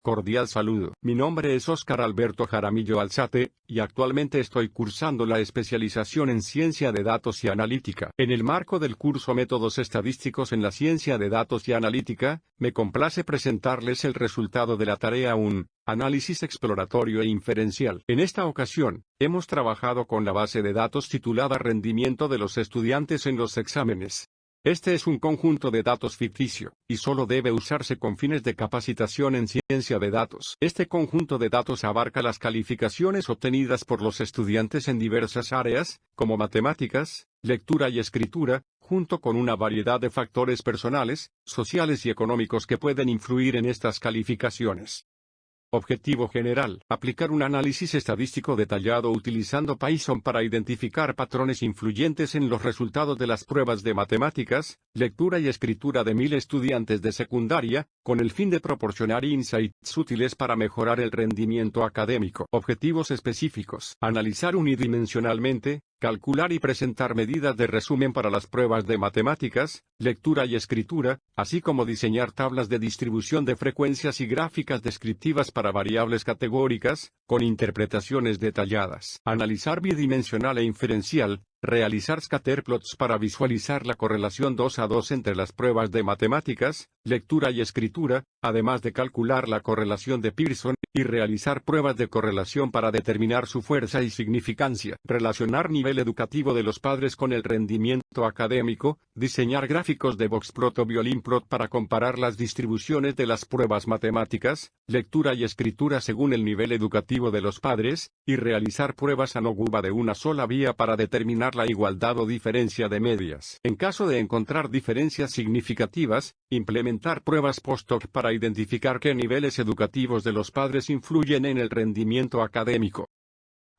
Cordial saludo. Mi nombre es Óscar Alberto Jaramillo Alzate, y actualmente estoy cursando la especialización en Ciencia de Datos y Analítica. En el marco del curso Métodos Estadísticos en la Ciencia de Datos y Analítica, me complace presentarles el resultado de la tarea 1, Análisis exploratorio e inferencial. En esta ocasión, hemos trabajado con la base de datos titulada Rendimiento de los estudiantes en los exámenes. Este es un conjunto de datos ficticio, y solo debe usarse con fines de capacitación en ciencia de datos. Este conjunto de datos abarca las calificaciones obtenidas por los estudiantes en diversas áreas, como matemáticas, lectura y escritura, junto con una variedad de factores personales, sociales y económicos que pueden influir en estas calificaciones. Objetivo general: aplicar un análisis estadístico detallado utilizando Python para identificar patrones influyentes en los resultados de las pruebas de matemáticas, lectura y escritura de 1000 estudiantes de secundaria, con el fin de proporcionar insights útiles para mejorar el rendimiento académico. Objetivos específicos: analizar unidimensionalmente, calcular y presentar medidas de resumen para las pruebas de matemáticas, lectura y escritura, así como diseñar tablas de distribución de frecuencias y gráficas descriptivas para variables categóricas, con interpretaciones detalladas. Analizar bidimensional e inferencial, realizar scatterplots para visualizar la correlación 2 a 2 entre las pruebas de matemáticas, lectura y escritura, además de calcular la correlación de Pearson, y realizar pruebas de correlación para determinar su fuerza y significancia. Relacionar nivel educativo de los padres con el rendimiento académico, diseñar gráficos de boxplot o violinplot para comparar las distribuciones de las pruebas matemáticas, lectura y escritura según el nivel educativo de los padres, y realizar pruebas ANOVA de una sola vía para determinar la igualdad o diferencia de medias. En caso de encontrar diferencias significativas, implementar pruebas post-hoc para identificar qué niveles educativos de los padres influyen en el rendimiento académico.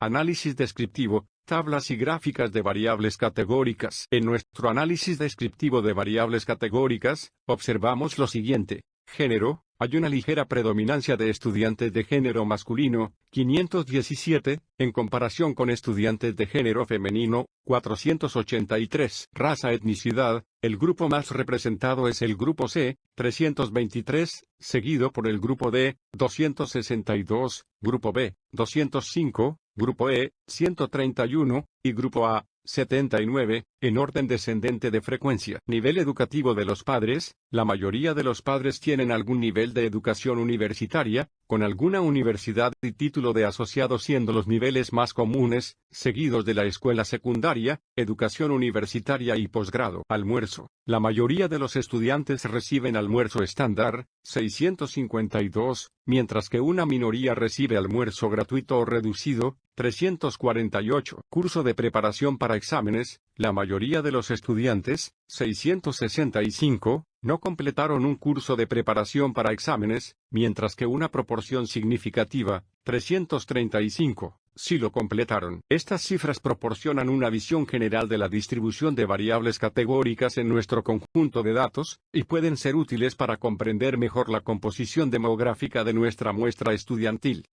Análisis descriptivo, tablas y gráficas de variables categóricas. En nuestro análisis descriptivo de variables categóricas, observamos lo siguiente: género, hay una ligera predominancia de estudiantes de género masculino, 517, en comparación con estudiantes de género femenino, 483. Raza, etnicidad, el grupo más representado es el grupo C, 323, seguido por el grupo D, 262, grupo B, 205, grupo E, 131, y grupo A, 79, en orden descendente de frecuencia. Nivel educativo de los padres: la mayoría de los padres tienen algún nivel de educación universitaria, con alguna universidad y título de asociado siendo los niveles más comunes, seguidos de la escuela secundaria, educación universitaria y posgrado. Almuerzo: la mayoría de los estudiantes reciben almuerzo estándar, 652, mientras que una minoría recibe almuerzo gratuito o reducido, 348. Curso de preparación para exámenes: la mayoría de los estudiantes, 665, no completaron un curso de preparación para exámenes, mientras que una proporción significativa, 335, sí lo completaron. Estas cifras proporcionan una visión general de la distribución de variables categóricas en nuestro conjunto de datos, y pueden ser útiles para comprender mejor la composición demográfica de nuestra muestra estudiantil.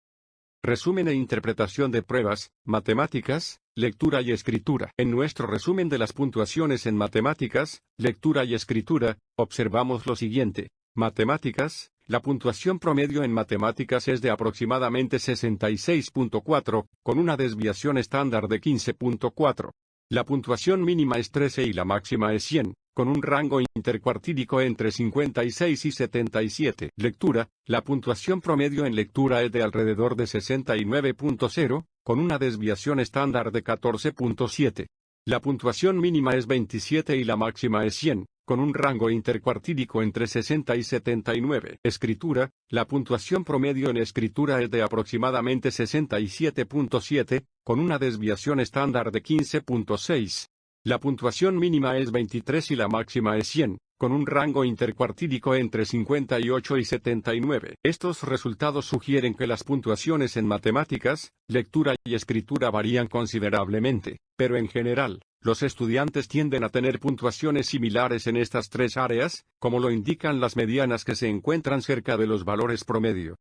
Resumen e interpretación de pruebas, matemáticas, lectura y escritura. En nuestro resumen de las puntuaciones en matemáticas, lectura y escritura, observamos lo siguiente. Matemáticas: la puntuación promedio en matemáticas es de aproximadamente 66.4, con una desviación estándar de 15.4. La puntuación mínima es 13 y la máxima es 100, con un rango intercuartílico entre 56 y 77. Lectura: la puntuación promedio en lectura es de alrededor de 69.0, con una desviación estándar de 14.7. La puntuación mínima es 27 y la máxima es 100, con un rango intercuartílico entre 60 y 79. Escritura: la puntuación promedio en escritura es de aproximadamente 67.7, con una desviación estándar de 15.6. La puntuación mínima es 23 y la máxima es 100, con un rango intercuartílico entre 58 y 79. Estos resultados sugieren que las puntuaciones en matemáticas, lectura y escritura varían considerablemente, pero en general, los estudiantes tienden a tener puntuaciones similares en estas tres áreas, como lo indican las medianas que se encuentran cerca de los valores promedio.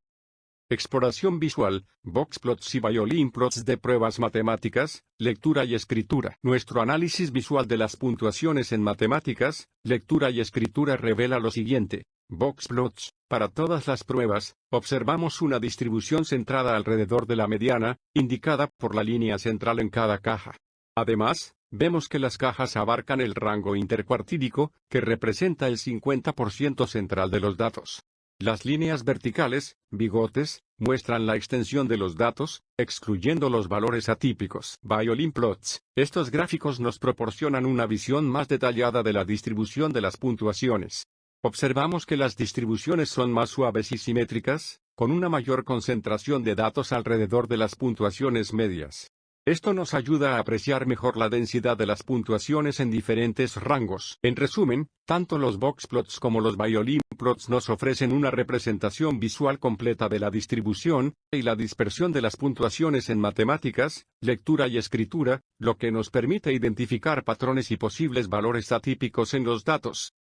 Exploración visual, boxplots y violinplots de pruebas matemáticas, lectura y escritura. Nuestro análisis visual de las puntuaciones en matemáticas, lectura y escritura revela lo siguiente. Boxplots. Para todas las pruebas, observamos una distribución centrada alrededor de la mediana, indicada por la línea central en cada caja. Además, vemos que las cajas abarcan el rango intercuartílico, que representa el 50% central de los datos. Las líneas verticales, bigotes, muestran la extensión de los datos, excluyendo los valores atípicos. Violin plots. Estos gráficos nos proporcionan una visión más detallada de la distribución de las puntuaciones. Observamos que las distribuciones son más suaves y simétricas, con una mayor concentración de datos alrededor de las puntuaciones medias. Esto nos ayuda a apreciar mejor la densidad de las puntuaciones en diferentes rangos. En resumen, tanto los boxplots como los violin plots nos ofrecen una representación visual completa de la distribución y la dispersión de las puntuaciones en matemáticas, lectura y escritura, lo que nos permite identificar patrones y posibles valores atípicos en los datos.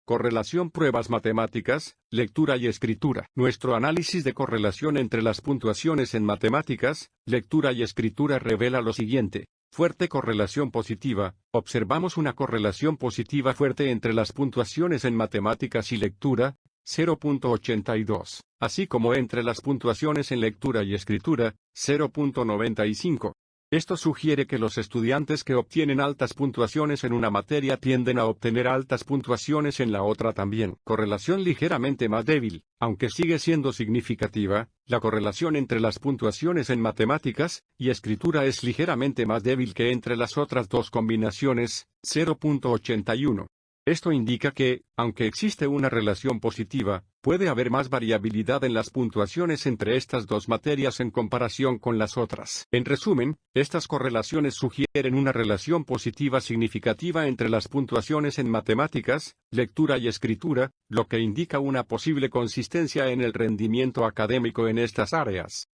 Correlación. Pruebas matemáticas, lectura y escritura. Nuestro análisis de correlación entre las puntuaciones en matemáticas, lectura y escritura revela lo siguiente. Fuerte correlación positiva. Observamos una correlación positiva fuerte entre las puntuaciones en matemáticas y lectura, 0.82, así como entre las puntuaciones en lectura y escritura, 0.95. Esto sugiere que los estudiantes que obtienen altas puntuaciones en una materia tienden a obtener altas puntuaciones en la otra también. Correlación ligeramente más débil. Aunque sigue siendo significativa, la correlación entre las puntuaciones en matemáticas y escritura es ligeramente más débil que entre las otras dos combinaciones, 0.81. Esto indica que, aunque existe una relación positiva, puede haber más variabilidad en las puntuaciones entre estas dos materias en comparación con las otras. En resumen, estas correlaciones sugieren una relación positiva significativa entre las puntuaciones en matemáticas, lectura y escritura, lo que indica una posible consistencia en el rendimiento académico en estas áreas.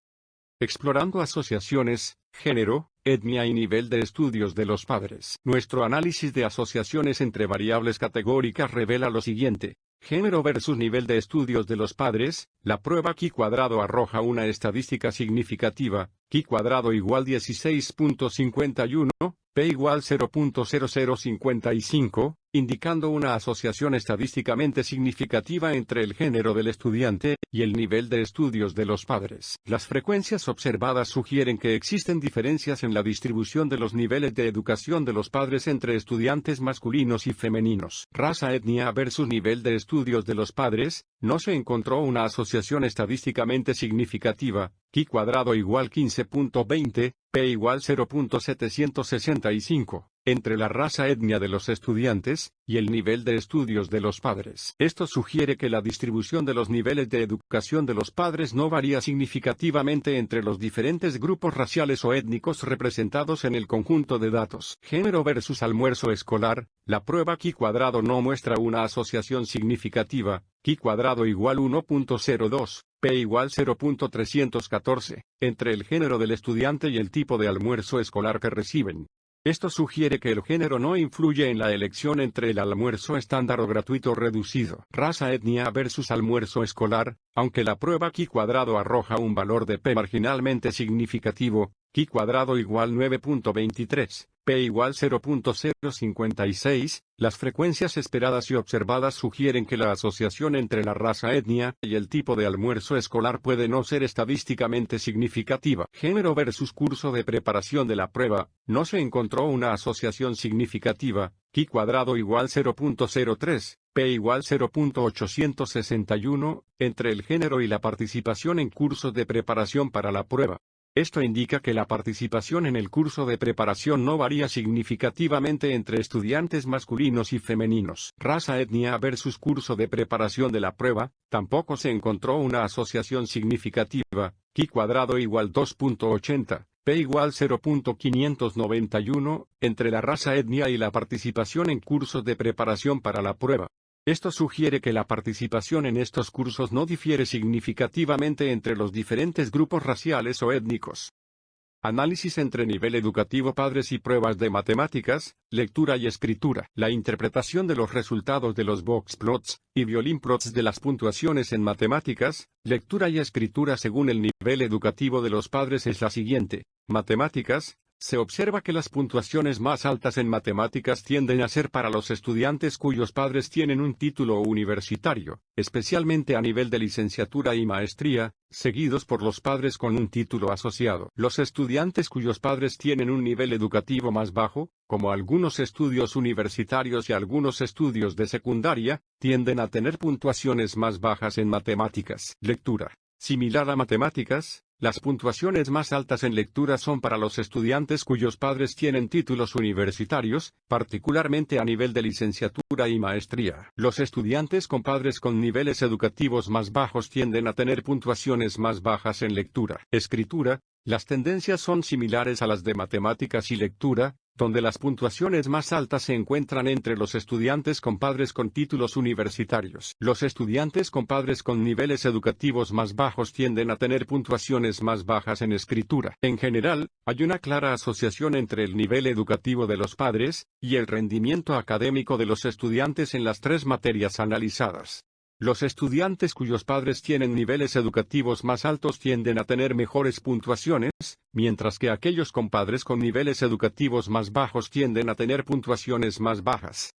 Explorando asociaciones, género, etnia y nivel de estudios de los padres. Nuestro análisis de asociaciones entre variables categóricas revela lo siguiente. Género versus nivel de estudios de los padres. La prueba Q cuadrado arroja una estadística significativa, Q cuadrado igual 16.51, P igual 0.0055, indicando una asociación estadísticamente significativa entre el género del estudiante y el nivel de estudios de los padres. Las frecuencias observadas sugieren que existen diferencias en la distribución de los niveles de educación de los padres entre estudiantes masculinos y femeninos. Raza, etnia versus nivel de estudios de los padres. No se encontró una asociación estadísticamente significativa, Q cuadrado igual 15.20, P igual 0.765, entre la raza etnia de los estudiantes y el nivel de estudios de los padres. Esto sugiere que la distribución de los niveles de educación de los padres no varía significativamente entre los diferentes grupos raciales o étnicos representados en el conjunto de datos. Género versus almuerzo escolar. La prueba Q cuadrado no muestra una asociación significativa, Q cuadrado igual 1.02. P igual 0.314, entre el género del estudiante y el tipo de almuerzo escolar que reciben. Esto sugiere que el género no influye en la elección entre el almuerzo estándar o gratuito reducido. Raza, etnia versus almuerzo escolar. Aunque la prueba Q cuadrado arroja un valor de P marginalmente significativo, Q cuadrado igual 9.23, P igual 0.056, las frecuencias esperadas y observadas sugieren que la asociación entre la raza, etnia y el tipo de almuerzo escolar puede no ser estadísticamente significativa. Género versus curso de preparación de la prueba. No se encontró una asociación significativa, Q cuadrado igual 0.03, P igual 0.861, entre el género y la participación en cursos de preparación para la prueba. Esto indica que la participación en el curso de preparación no varía significativamente entre estudiantes masculinos y femeninos. Raza, etnia versus curso de preparación de la prueba. Tampoco se encontró una asociación significativa, Q cuadrado igual 2.80. P igual 0.591, entre la raza, etnia y la participación en cursos de preparación para la prueba. Esto sugiere que la participación en estos cursos no difiere significativamente entre los diferentes grupos raciales o étnicos. Análisis entre nivel educativo padres y pruebas de matemáticas, lectura y escritura. La interpretación de los resultados de los boxplots y violin plots de las puntuaciones en matemáticas, lectura y escritura según el nivel educativo de los padres es la siguiente. Matemáticas, se observa que las puntuaciones más altas en matemáticas tienden a ser para los estudiantes cuyos padres tienen un título universitario, especialmente a nivel de licenciatura y maestría, seguidos por los padres con un título asociado. Los estudiantes cuyos padres tienen un nivel educativo más bajo, como algunos estudios universitarios y algunos estudios de secundaria, tienden a tener puntuaciones más bajas en matemáticas. Lectura. Similar a matemáticas, las puntuaciones más altas en lectura son para los estudiantes cuyos padres tienen títulos universitarios, particularmente a nivel de licenciatura y maestría. Los estudiantes con padres con niveles educativos más bajos tienden a tener puntuaciones más bajas en lectura. Escritura. Las tendencias son similares a las de matemáticas y lectura, donde las puntuaciones más altas se encuentran entre los estudiantes con padres con títulos universitarios. Los estudiantes con padres con niveles educativos más bajos tienden a tener puntuaciones más bajas en escritura. En general, hay una clara asociación entre el nivel educativo de los padres y el rendimiento académico de los estudiantes en las tres materias analizadas. Los estudiantes cuyos padres tienen niveles educativos más altos tienden a tener mejores puntuaciones, mientras que aquellos con padres con niveles educativos más bajos tienden a tener puntuaciones más bajas.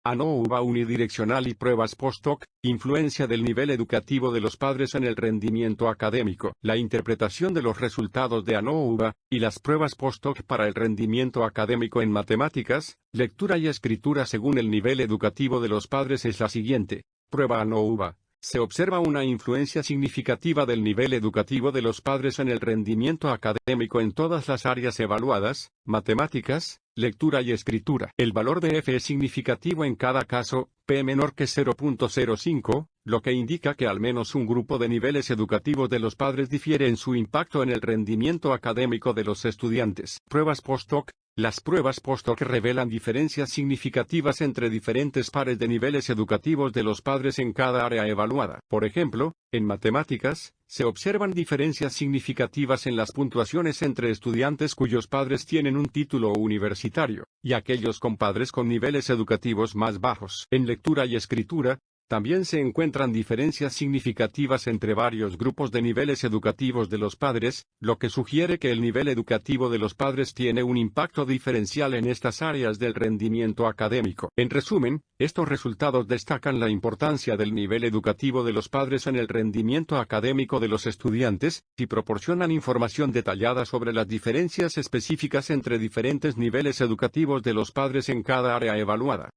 ANOVA unidireccional y pruebas post-hoc, influencia del nivel educativo de los padres en el rendimiento académico. La interpretación de los resultados de ANOVA y las pruebas post-hoc para el rendimiento académico en matemáticas, lectura y escritura según el nivel educativo de los padres es la siguiente. Prueba ANOVA. Se observa una influencia significativa del nivel educativo de los padres en el rendimiento académico en todas las áreas evaluadas, matemáticas, lectura y escritura. El valor de F es significativo en cada caso, P menor que 0.05, lo que indica que al menos un grupo de niveles educativos de los padres difiere en su impacto en el rendimiento académico de los estudiantes. Pruebas post-hoc. Las pruebas post-hoc revelan diferencias significativas entre diferentes pares de niveles educativos de los padres en cada área evaluada. Por ejemplo, en matemáticas, se observan diferencias significativas en las puntuaciones entre estudiantes cuyos padres tienen un título universitario, y aquellos con padres con niveles educativos más bajos. En lectura y escritura, también se encuentran diferencias significativas entre varios grupos de niveles educativos de los padres, lo que sugiere que el nivel educativo de los padres tiene un impacto diferencial en estas áreas del rendimiento académico. En resumen, estos resultados destacan la importancia del nivel educativo de los padres en el rendimiento académico de los estudiantes, y proporcionan información detallada sobre las diferencias específicas entre diferentes niveles educativos de los padres en cada área evaluada.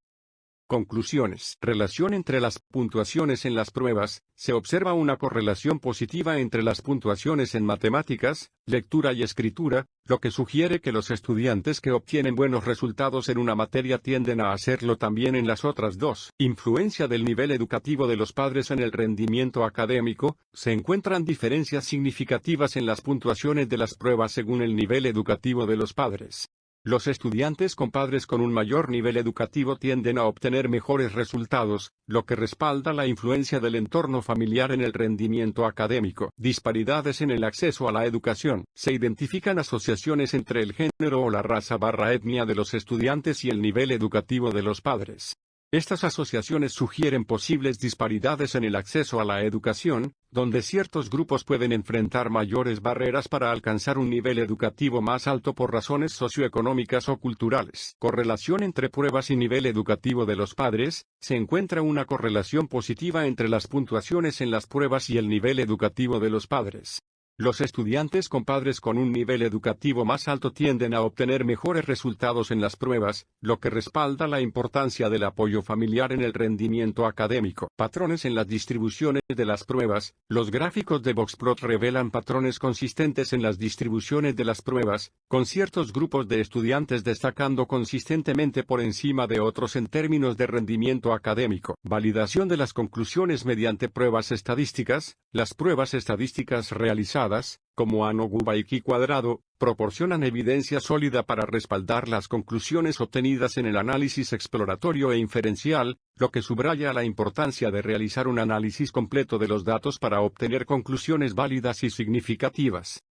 Conclusiones. Relación entre las puntuaciones en las pruebas. Se observa una correlación positiva entre las puntuaciones en matemáticas, lectura y escritura, lo que sugiere que los estudiantes que obtienen buenos resultados en una materia tienden a hacerlo también en las otras dos. Influencia del nivel educativo de los padres en el rendimiento académico. Se encuentran diferencias significativas en las puntuaciones de las pruebas según el nivel educativo de los padres. Los estudiantes con padres con un mayor nivel educativo tienden a obtener mejores resultados, lo que respalda la influencia del entorno familiar en el rendimiento académico. Disparidades en el acceso a la educación. Se identifican asociaciones entre el género o la raza/etnia de los estudiantes y el nivel educativo de los padres. Estas asociaciones sugieren posibles disparidades en el acceso a la educación, donde ciertos grupos pueden enfrentar mayores barreras para alcanzar un nivel educativo más alto por razones socioeconómicas o culturales. Correlación entre pruebas y nivel educativo de los padres. Se encuentra una correlación positiva entre las puntuaciones en las pruebas y el nivel educativo de los padres. Los estudiantes con padres con un nivel educativo más alto tienden a obtener mejores resultados en las pruebas, lo que respalda la importancia del apoyo familiar en el rendimiento académico. Patrones en las distribuciones de las pruebas. Los gráficos de Boxplot revelan patrones consistentes en las distribuciones de las pruebas, con ciertos grupos de estudiantes destacando consistentemente por encima de otros en términos de rendimiento académico. Validación de las conclusiones mediante pruebas estadísticas. Las pruebas estadísticas realizadas, como ANOVA y Chi cuadrado, proporcionan evidencia sólida para respaldar las conclusiones obtenidas en el análisis exploratorio e inferencial, lo que subraya la importancia de realizar un análisis completo de los datos para obtener conclusiones válidas y significativas.